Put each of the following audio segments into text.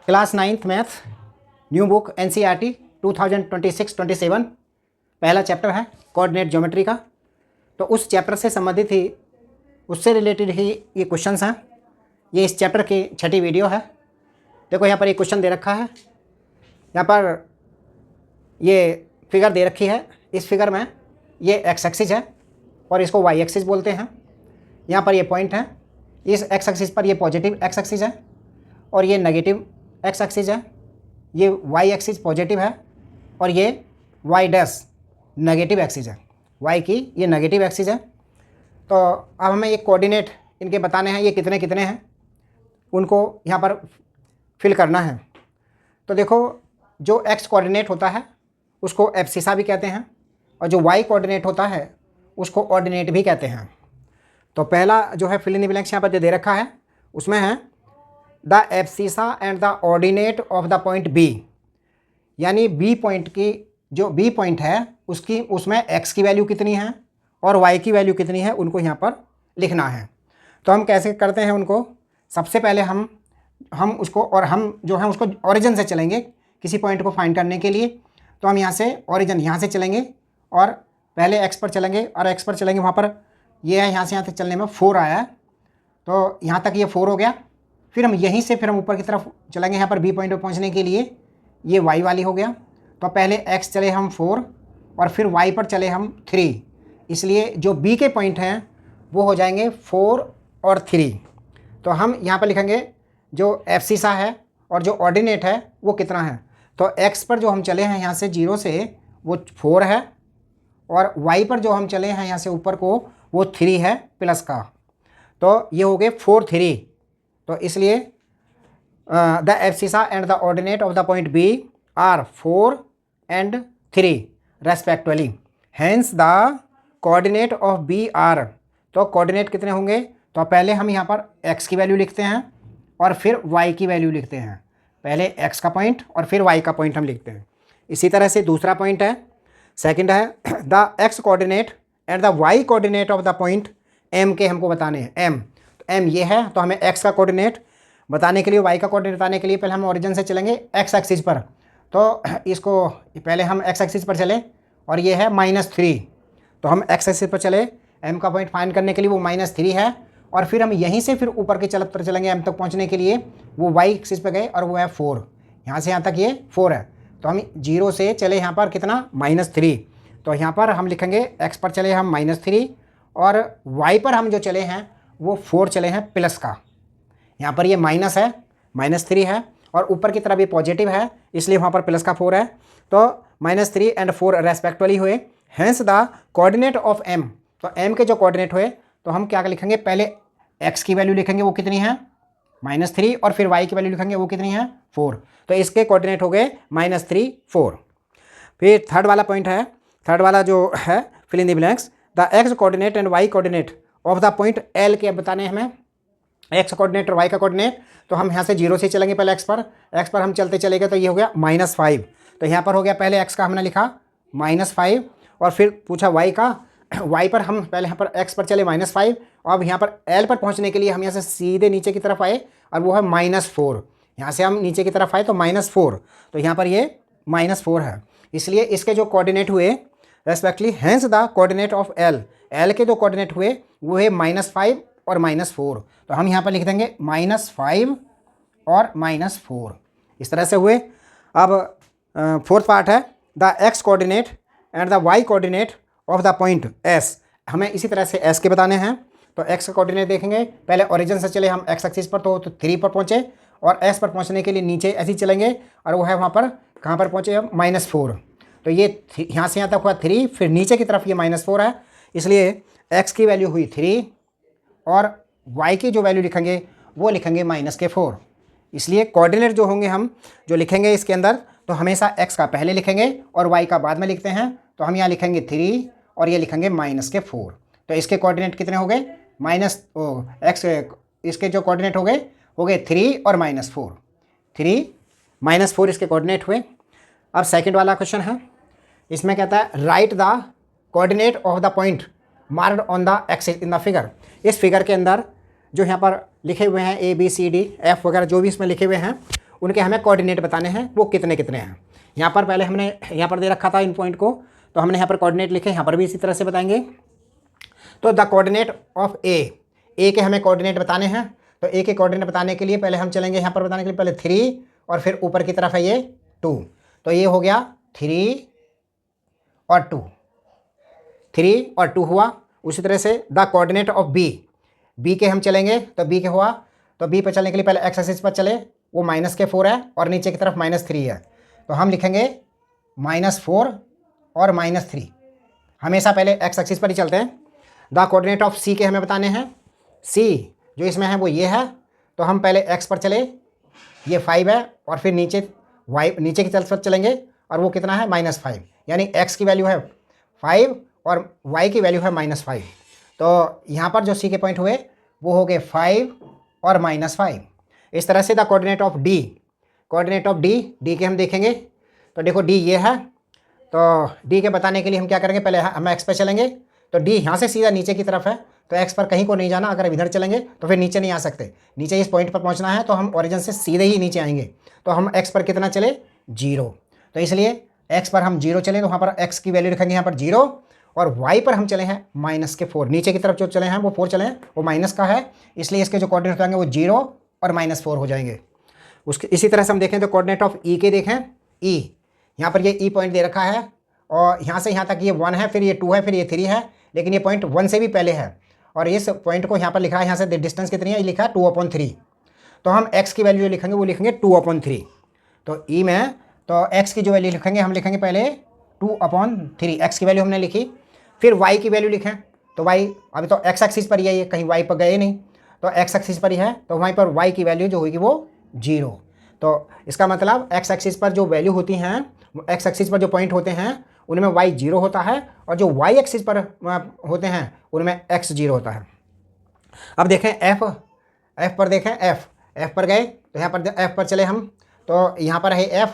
Class 9th math new book NCERT 2026-27 पहला chapter है coordinate geometry का। तो उस चैप्टर से संबंधित ही उससे रिलेटेड ही ये क्वेश्चंस हैं। ये इस चैप्टर की छठी वीडियो है। देखो यहाँ पर एक क्वेश्चन दे रखा है, यहाँ पर ये फिगर दे रखी है। इस फिगर में ये एक्स एक्सिस है और इसको वाई एक्सिस बोलते हैं। यहाँ पर ये पॉइंट है, इस एक्स एक्सिस पर ये पॉजिटिव एक्स एक्सिस है और ये नेगेटिव एक्स एक्सिस है। ये वाई एक्सिस पॉजिटिव है और ये वाई डैश नेगेटिव एक्सिस है। वाई की ये नेगेटिव एक्सिस है। तो अब हमें ये कोऑर्डिनेट इनके बताने हैं, ये कितने कितने हैं उनको यहाँ पर फिल करना है। तो देखो जो एक्स कोऑर्डिनेट होता है उसको एब्सिसा भी कहते हैं और जो वाई कोऑर्डिनेट होता है उसको ऑर्डिनेट भी कहते हैं। तो पहला जो है फिल इन द ब्लैंक्स यहाँ पर जो दे रखा है उसमें है the abscissa and the ordinate of the point B, यानी बी पॉइंट की जो बी पॉइंट है उसकी उसमें एक्स की वैल्यू कितनी है और वाई की वैल्यू कितनी है उनको यहाँ पर लिखना है। तो हम कैसे करते हैं उनको, सबसे पहले हम उसको और हम जो है उसको ओरिजिन से चलेंगे किसी पॉइंट को फाइंड करने के लिए। तो हम यहाँ से ओरिजिन यहाँ से चलेंगे और पहले एक्स पर चलेंगे और एक्स पर चलेंगे, वहाँ पर ये है, यहाँ से यहाँ तक चलने में 4 आया है तो यहाँ तक ये 4 हो गया। फिर हम यहीं से फिर हम ऊपर की तरफ चलेंगे, यहाँ पर बी पॉइंट पर पहुँचने के लिए ये वाई वाली हो गया। तो पहले एक्स चले हम 4 और फिर वाई पर चले हम 3, इसलिए जो बी के पॉइंट हैं वो हो जाएंगे 4 और 3। तो हम यहाँ पर लिखेंगे जो एब्सिसा है और जो ऑर्डिनेट है वो कितना है। तो एक्स पर जो हम चले हैं यहाँ से 0 से वो 4 है और वाई पर जो हम चले हैं यहाँ से ऊपर को वो 3 है प्लस का। तो ये हो गए 4 3। तो इसलिए the abscissa and the ordinate of the point B are 4 and 3 respectively, hence the coordinate of B are. तो कोऑर्डिनेट कितने होंगे, तो पहले हम यहाँ पर x की वैल्यू लिखते हैं और फिर y की वैल्यू लिखते हैं। पहले x का पॉइंट और फिर y का पॉइंट हम लिखते हैं। इसी तरह से दूसरा पॉइंट है, सेकंड है the x coordinate and the y coordinate of the point m के हमको बताने हैं। m तो m ये है, तो हमें x का कोऑर्डिनेट बताने के लिए, y का कोऑर्डिनेट बताने के लिए पहले हम ओरिजिन से चलेंगे x एक्सिस पर। तो इसको पहले हम x एक्सिस पर चले और ये है -3, तो हम x एक्सिस पर चले, m का पॉइंट फाइंड करने के लिए वो -3 है और फिर हम यहीं से फिर ऊपर की तरफ चलेंगे m तक पहुंचने के लिए, वो y एक्सिस पर गए और वो है 4, यहाँ से यहाँ तक ये 4 है। तो हम 0 से चले यहाँ पर कितना -3, तो यहाँ पर हम लिखेंगे x पर चले हम -3 और y पर हम जो चले हैं वो 4 चले हैं प्लस का। यहाँ पर ये माइनस है, -3 है और ऊपर की तरफ ये पॉजिटिव है इसलिए वहाँ पर प्लस का 4 है। तो -3 and 4 रेस्पेक्टिवली हुए, hence the coordinate of m। तो m के जो कोऑर्डिनेट हुए तो हम क्या लिखेंगे, पहले x की वैल्यू लिखेंगे वो कितनी है -3 और फिर y की वैल्यू लिखेंगे वो कितनी है 4। तो इसके कोऑर्डिनेट हो गए -3 4। फिर थर्ड वाला पॉइंट है, थर्ड वाला जो है fill in the blanks the x coordinate and y coordinate of the point L के बताने हमें x कोऑर्डिनेट और y का कोऑर्डिनेट। तो हम यहाँ से 0 से चलेंगे, पहले x पर हम चलते चले गए तो ये हो गया -5। तो यहाँ पर हो गया, पहले x का हमने लिखा -5 और फिर पूछा y का, y पर हम पहले यहाँ पर x पर चले -5 और अब यहाँ पर L पर पहुँचने के लिए हम यहाँ से सीधे नीचे की तरफ आए और वो है -4। यहाँ से हम नीचे की तरफ आए तो -4, तो यहाँ पर ये -4 है, इसलिए इसके जो कोऑर्डिनेट हुए respectively, hence the coordinate of L के जो कोऑर्डिनेट हुए वो है -5 और -4। तो हम यहाँ पर लिख देंगे -5 और -4, इस तरह से हुए। अब फोर्थ पार्ट है the x coordinate and the y coordinate of the point S। हमें इसी तरह से S के बताने हैं। तो x का कोऑर्डिनेट देखेंगे, पहले ओरिजिन से चले हम x एक्सिस पर तो 3 पर पहुँचे और S पर पहुँचने के लिए नीचे ऐसे ही चलेंगे और वो है वहाँ पर कहाँ पर पहुँचे हम -4। तो ये यहाँ से यहाँ तक हुआ 3, फिर नीचे की तरफ ये -4 है, इसलिए x की वैल्यू हुई 3 और y की जो वैल्यू लिखेंगे वो लिखेंगे -4। इसलिए कोऑर्डिनेट जो होंगे हम जो लिखेंगे इसके अंदर, तो हमेशा x का पहले लिखेंगे और y का बाद में लिखते हैं। तो हम यहाँ लिखेंगे 3 और ये लिखेंगे -4। तो इसके कोऑर्डिनेट कितने हो गए, x इसके जो कोऑर्डिनेट हो गए 3 और -4, 3 -4 इसके कोऑर्डिनेट हुए। अब सेकंड वाला क्वेश्चन है, इसमें कहता है right the coordinate of the point marked on the axis in the figure. इस फिगर के अंदर जो यहाँ पर लिखे हुए हैं A B C D F वगैरह जो भी इसमें लिखे हुए हैं उनके हमें कोऑर्डिनेट बताने हैं, वो कितने कितने हैं। यहाँ पर पहले हमने यहाँ पर दे रखा था इन पॉइंट को, तो हमने यहाँ पर कोऑर्डिनेट लिखे, यहाँ पर भी इसी तरह से बताएंगे। तो द कोऑर्डिनेट ऑफ ए के हमें कोऑर्डिनेट बताने हैं। तो ए के कोऑर्डिनेट बताने के लिए पहले हम चलेंगे यहाँ पर बताने के लिए पहले 3 और फिर ऊपर की तरफ है ये 2। तो ये हो गया 3 और 2, 3 और 2 हुआ। उसी तरह से द कोऑर्डिनेट ऑफ बी के हम चलेंगे, तो बी के हुआ, तो बी पर चलने के लिए पहले एक्स एक्सिस पर चले, वो -4 है और नीचे की तरफ -3 है। तो हम लिखेंगे -4 और -3, हमेशा पहले एक्स एक्सिस पर ही चलते हैं। द कोऑर्डिनेट ऑफ सी के हमें बताने हैं। सी जो इसमें है वो ये है, तो हम पहले एक्स पर चले, ये 5 है, और फिर नीचे नीचे की तरफ चलेंगे और वो कितना है -5, यानी एक्स की वैल्यू है 5 और वाई की वैल्यू है -5। तो यहाँ पर जो सी के पॉइंट हुए वो हो गए 5 और -5। इस तरह से द कोऑर्डिनेट ऑफ डी के हम देखेंगे। तो देखो डी ये है, तो डी के बताने के लिए हम क्या करेंगे, पहले हम एक्स पर चलेंगे, तो डी यहाँ से सीधा नीचे की तरफ है, तो एक्स पर कहीं को नहीं जाना। अगर इधर चलेंगे तो फिर नीचे नहीं आ सकते, नीचे इस पॉइंट पर पहुँचना है, तो हम ओरिजिन से सीधे ही नीचे आएंगे। तो हम एक्स पर कितना चले, 0, तो इसलिए एक्स पर हम 0 चले, तो वहाँ पर एक्स की वैल्यू लिखेंगे यहाँ पर 0, और वाई पर हम चले हैं -4, नीचे की तरफ जो चले हैं वो 4 चले हैं, वो माइनस का है, इसलिए इसके जो कोऑर्डिनेट हो जाएंगे वो 0 और -4 हो जाएंगे। उसके इसी तरह से हम देखें तो कोऑर्डिनेट ऑफ ई के देखें। ई यहाँ पर ये ई पॉइंट दे रखा है, और यहाँ से यहाँ तक ये 1 है, फिर ये 2 है, फिर ये 3 है, लेकिन ये पॉइंट 1 से भी पहले है, और इस पॉइंट को यहाँ पर लिखा है, यहाँ से डिस्टेंस कितनी है, ये लिखा है 2/3। तो हम x की वैल्यू जो लिखेंगे वो लिखेंगे 2/3। तो ई में तो x की जो वैल्यू लिखेंगे, हम लिखेंगे पहले 2/3, x की वैल्यू हमने लिखी, फिर y की वैल्यू लिखें, तो y अभी तो x एक्सिस पर ही है, ये कहीं y पर गए नहीं, तो x एक्सिस पर ही है, तो वहीं पर y की वैल्यू जो होगी वो 0। तो इसका मतलब x एक्सिस पर जो वैल्यू होती हैं, x एक्सिस पर जो पॉइंट होते हैं उनमें y 0 होता है, और जो y एक्सिस पर होते हैं उनमें x 0 होता है। अब देखें f पर देखें, f पर गए, तो यहाँ पर f पर चले हम, तो यहाँ पर है f,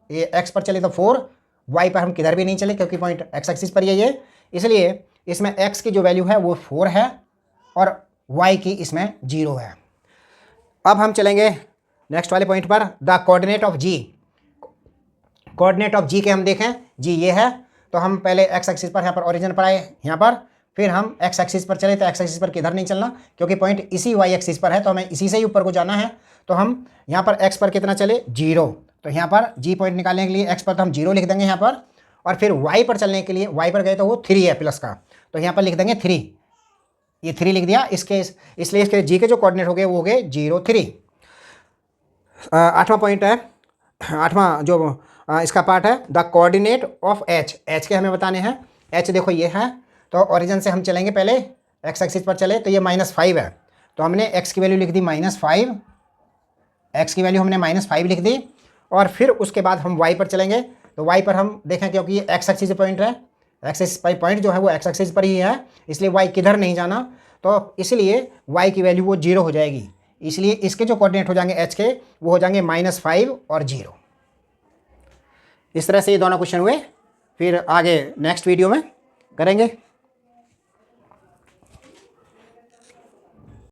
ये x पर चले तो 4, y पर हम किधर भी नहीं चले क्योंकि पॉइंट x एक्सिस पर ही है ये, इसलिए इसमें x की जो वैल्यू है वो 4 है और y की इसमें 0 है। अब हम चलेंगे नेक्स्ट वाले पॉइंट पर, the coordinate of G. Coordinate of G के हम देखें, जी ये है, तो हम पहले x एक्सिस पर यहाँ पर ओरिजिन पर आए यहाँ पर, फिर हम x एक्सिस पर चले, तो x एक्सिस पर किधर नहीं चलना क्योंकि पॉइंट इसी y एक्सिस पर है, तो हमें इसी से ही ऊपर को जाना है। तो हम यहाँ पर x पर कितना चले, 0, तो यहाँ पर g पॉइंट निकालने के लिए x पर तो हम 0 लिख देंगे यहाँ पर, और फिर y पर चलने के लिए y पर गए तो वो 3 है प्लस का, तो यहाँ पर लिख देंगे 3, ये 3 लिख दिया इसके, इसलिए इसके जी के जो कोऑर्डिनेट हो गए वो हो गए 0, 3। 8वां पॉइंट है, 8वां जो इसका पार्ट है, द कोऑर्डिनेट ऑफ एच के हमें बताने हैं। एच देखो ये है, तो ओरिजिन से हम चलेंगे, पहले एक्स एक्सिस पर चले, तो ये -5 है, तो हमने एक्स की वैल्यू लिख दी -5, एक्स की वैल्यू हमने -5 लिख दी, और फिर उसके बाद हम वाई पर चलेंगे, तो वाई पर हम देखें क्योंकि ये एक्स एक्सिस पॉइंट है, एक्स एक्सिस पॉइंट जो है वो एक्स एक्सिस पर ही है, इसलिए वाई किधर नहीं जाना, तो इसलिए वाई की वैल्यू वो 0 हो जाएगी, इसलिए इसके जो कोऑर्डिनेट हो जाएंगे एच के वो हो जाएंगे -5 और 0। इस तरह से ये दोनों क्वेश्चन हुए, फिर आगे नेक्स्ट वीडियो में करेंगे।